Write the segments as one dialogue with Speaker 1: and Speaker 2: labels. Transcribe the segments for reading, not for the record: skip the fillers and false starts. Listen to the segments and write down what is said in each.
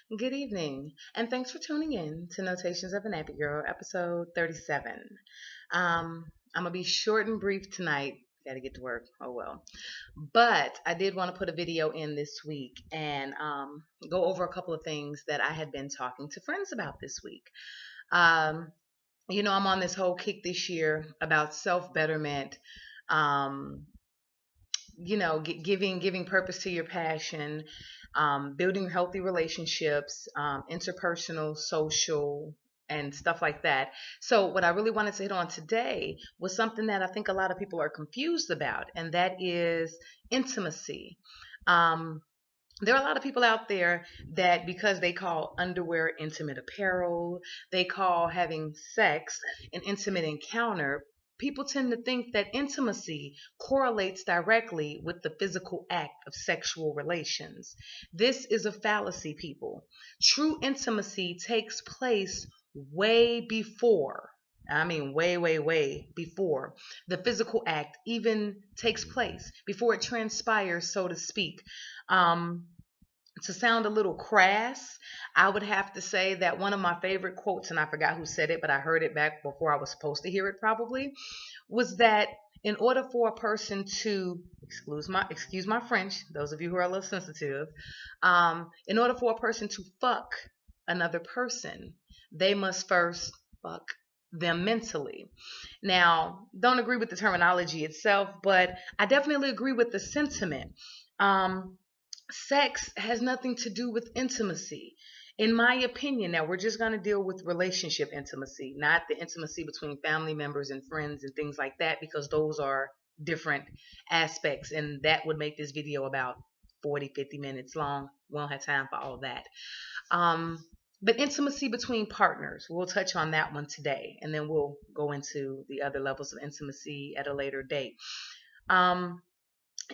Speaker 1: Good evening, and thanks for tuning in to Notations of a Nappy Girl, episode 37. I'm gonna be short and brief tonight. Gotta get to work. Oh well. But I did want to put a video in this week and go over a couple of things that I had been talking to friends about this week. Um, I'm on this whole kick this year about self betterment. Um, giving purpose to your passion, building healthy relationships, interpersonal, social, and stuff like that. So, what I really wanted to hit on today was something that I think a lot of people are confused about, and that is intimacy. Um, there are a lot of people out there that because they call underwear intimate apparel, they call having sex an intimate encounter, people tend to think that intimacy correlates directly with the physical act of sexual relations. This is a fallacy, people. True intimacy takes place way before. I mean, way, way, way before the physical act even takes place, before it transpires, so to speak. Um, to sound a little crass, I would have to say that one of my favorite quotes, and I forgot who said it, but I heard it back before I was supposed to hear it probably, was that in order for a person to excuse my French, those of you who are a little sensitive, in order for a person to fuck another person, they must first fuck them mentally. Now, don't agree with the terminology itself, but I definitely agree with the sentiment. Um, Sex has nothing to do with intimacy. In my opinion, now we're just going to deal with relationship intimacy, not the intimacy between family members and friends and things like that, because those are different aspects. And that would make this video about 40, 50 minutes long. We don't have time for all that. Um, but intimacy between partners, we'll touch on that one today. And then we'll go into the other levels of intimacy at a later date. Um,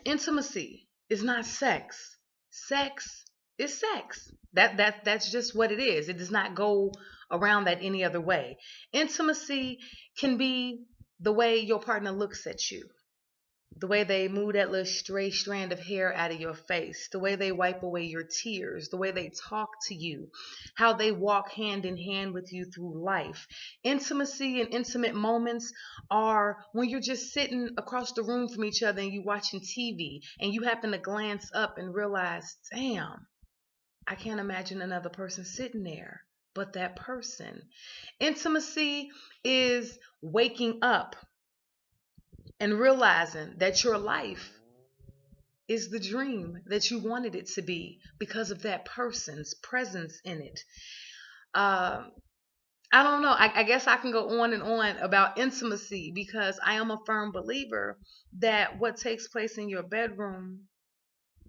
Speaker 1: Intimacy is not sex. Sex is sex. That's just what it is. It does not go around that any other way. Intimacy can be the way your partner looks at you, the way they move that little stray strand of hair out of your face, the way they wipe away your tears, the way they talk to you, how they walk hand in hand with you through life. Intimacy and intimate moments are when you're just sitting across the room from each other and you're watching TV and you happen to glance up and realize, damn, I can't imagine another person sitting there but that person. Intimacy is waking up and realizing that your life is the dream that you wanted it to be because of that person's presence in it. Um, I don't know. I guess I can go on and on about intimacy because I am a firm believer that what takes place in your bedroom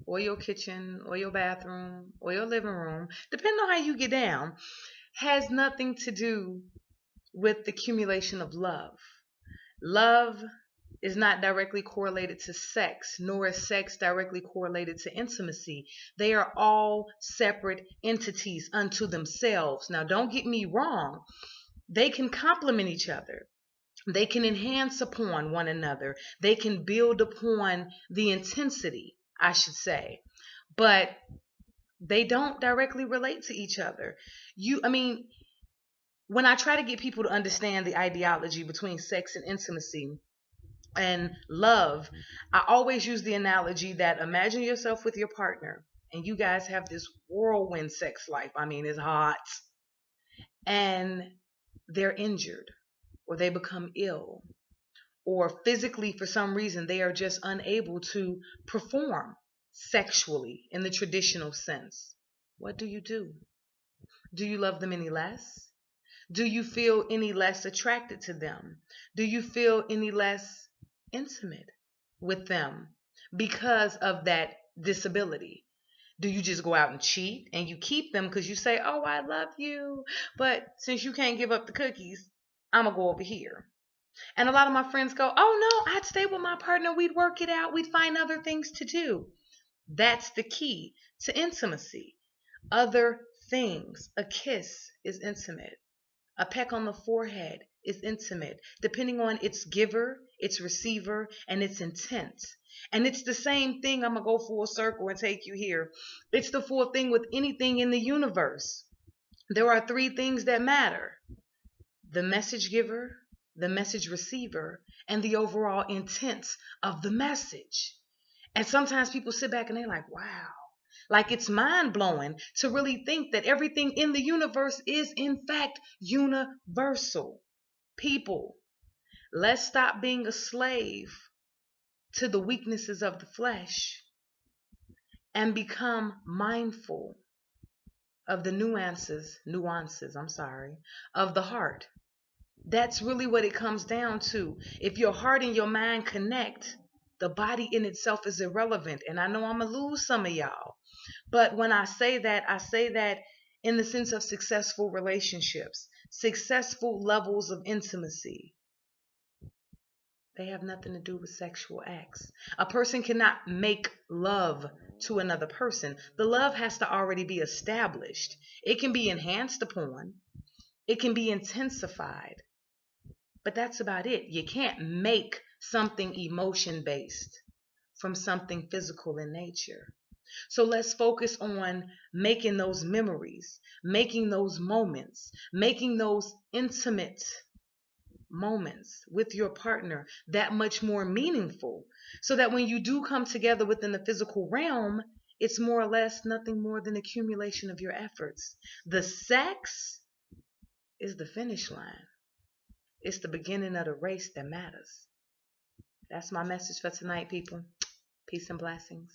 Speaker 1: or your kitchen or your bathroom or your living room, depending on how you get down, has nothing to do with the accumulation of love. Love is not directly correlated to sex, nor is sex directly correlated to intimacy. They are all separate entities unto themselves. Now, don't get me wrong, they can complement each other. They can enhance upon one another. They can build upon the intensity, I should say. But they don't directly relate to each other. I mean, when I try to get people to understand the ideology between sex and intimacy, and love, I always use the analogy that imagine yourself with your partner and you guys have this whirlwind sex life. I mean, it's hot. And they're injured or they become ill or physically for some reason they are just unable to perform sexually in the traditional sense. What do you do? Do you love them any less? Do you feel any less attracted to them? Do you feel any less intimate with them because of that disability? Do you just go out and cheat and you keep them because you say, oh, I love you, but since you can't give up the cookies, I'm going to go over here. And a lot of my friends go, oh, no, I'd stay with my partner. We'd work it out. We'd find other things to do. That's the key to intimacy. Other things. A kiss is intimate. A peck on the forehead is intimate, depending on its giver, its receiver, and its intent. And it's the same thing. I'm going to go full circle and take you here. It's the full thing with anything in the universe. There are three things that matter: the message giver, the message receiver, and the overall intent of the message. And sometimes people sit back and they're like, wow. Like, it's mind blowing to really think that everything in the universe is, in fact, universal. People, let's stop being a slave to the weaknesses of the flesh and become mindful of the nuances, of the heart. That's really what it comes down to. If your heart and your mind connect, the body in itself is irrelevant. And I know I'm going to lose some of y'all. But when I say that in the sense of successful relationships, successful levels of intimacy. They have nothing to do with sexual acts. A person cannot make love to another person. The love has to already be established. It can be enhanced upon. It can be intensified. But that's about it. You can't make something emotion-based from something physical in nature. So let's focus on making those memories, making those moments, making those intimate moments with your partner that much more meaningful, so that when you do come together within the physical realm, it's more or less nothing more than accumulation of your efforts. The sex is the finish line. It's the beginning of the race that matters. That's my message for tonight, people. Peace and blessings.